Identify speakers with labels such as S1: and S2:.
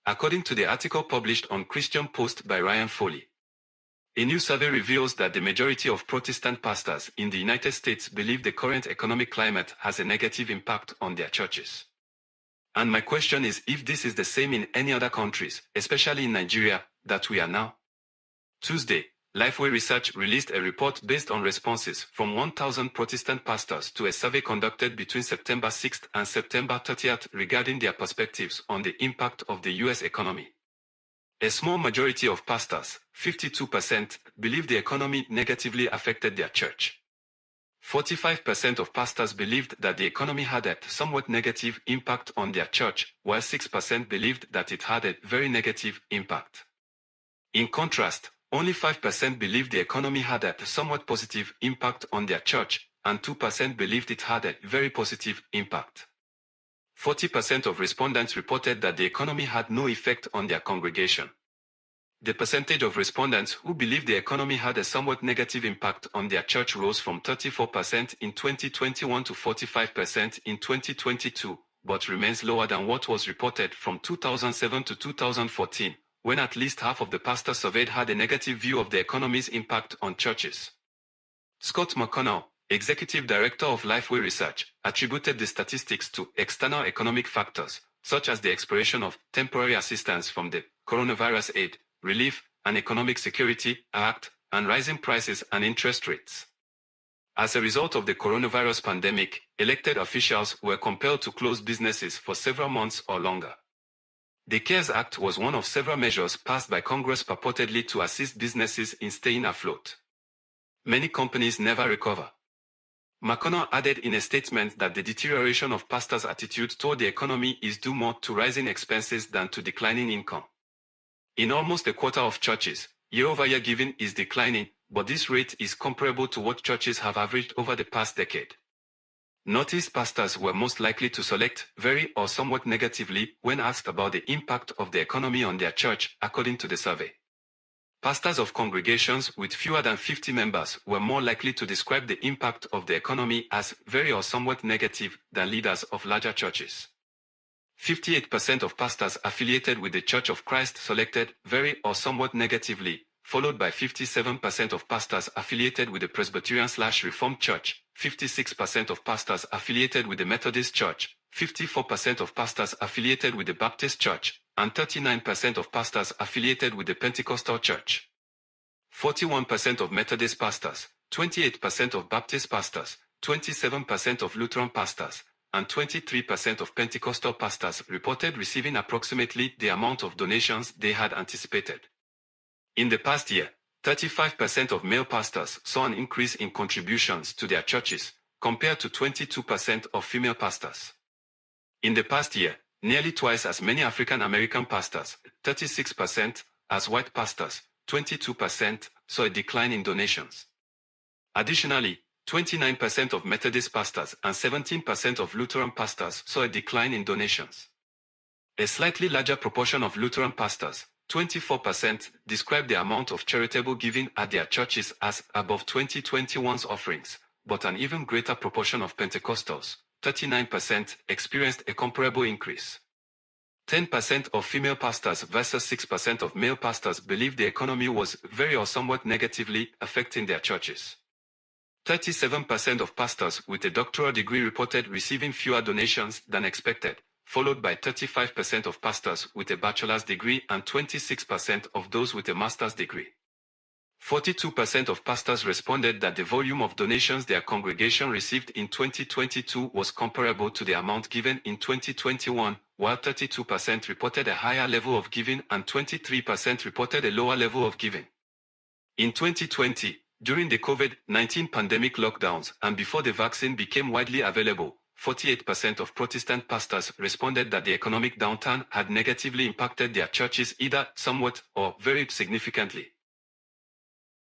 S1: according to the article published on Christian Post by Ryan Foley. A new survey reveals that the majority of Protestant pastors in the United States believe the current economic climate has a negative impact on their churches. And my question is if this is the same in any other countries, especially in Nigeria, that we are now. Tuesday, Lifeway Research released a report based on responses from 1,000 Protestant pastors to a survey conducted between September 6th and September 30th regarding their perspectives on the impact of the U.S. economy. A small majority of pastors, 52%, believe the economy negatively affected their church. 45% of pastors believed that the economy had a somewhat negative impact on their church, while 6% believed that it had a very negative impact. In contrast, only 5% believed the economy had a somewhat positive impact on their church, and 2% believed it had a very positive impact. 40% of respondents reported that the economy had no effect on their congregation. The percentage of respondents who believed the economy had a somewhat negative impact on their church rose from 34% in 2021 to 45% in 2022, but remains lower than what was reported from 2007 to 2014, when at least half of the pastors surveyed had a negative view of the economy's impact on churches. Scott McConnell, Executive Director of Lifeway Research, attributed the statistics to external economic factors, such as the expiration of temporary assistance from the Coronavirus Aid, Relief, and Economic Security Act, and rising prices and interest rates. As a result of the coronavirus pandemic, elected officials were compelled to close businesses for several months or longer. The CARES Act was one of several measures passed by Congress purportedly to assist businesses in staying afloat. Many companies never recover. McConnell added in a statement that the deterioration of pastors' attitude toward the economy is due more to rising expenses than to declining income. In almost a quarter of churches, year-over-year giving is declining, but this rate is comparable to what churches have averaged over the past decade. Northeast pastors were most likely to select very or somewhat negatively when asked about the impact of the economy on their church, according to the survey. Pastors of congregations with fewer than 50 members were more likely to describe the impact of the economy as very or somewhat negative than leaders of larger churches. 58% of pastors affiliated with the Church of Christ selected very or somewhat negatively, followed by 57% of pastors affiliated with the Presbyterian/Reformed Church, 56% of pastors affiliated with the Methodist Church, 54% of pastors affiliated with the Baptist Church, and 39% of pastors affiliated with the Pentecostal Church. 41% of Methodist pastors, 28% of Baptist pastors, 27% of Lutheran pastors, and 23% of Pentecostal pastors reported receiving approximately the amount of donations they had anticipated. In the past year, 35% of male pastors saw an increase in contributions to their churches, compared to 22% of female pastors. In the past year, nearly twice as many African American pastors, 36%, as white pastors, 22%, saw a decline in donations. Additionally, 29% of Methodist pastors and 17% of Lutheran pastors saw a decline in donations. A slightly larger proportion of Lutheran pastors, 24%, described the amount of charitable giving at their churches as above 2021's offerings, but an even greater proportion of Pentecostals, 39%, experienced a comparable increase. 10% of female pastors versus 6% of male pastors believed the economy was very or somewhat negatively affecting their churches. 37% of pastors with a doctoral degree reported receiving fewer donations than expected, followed by 35% of pastors with a bachelor's degree and 26% of those with a master's degree. 42% of pastors responded that the volume of donations their congregation received in 2022 was comparable to the amount given in 2021, while 32% reported a higher level of giving and 23% reported a lower level of giving. In 2020, during the COVID-19 pandemic lockdowns and before the vaccine became widely available, 48% of Protestant pastors responded that the economic downturn had negatively impacted their churches either somewhat or very significantly.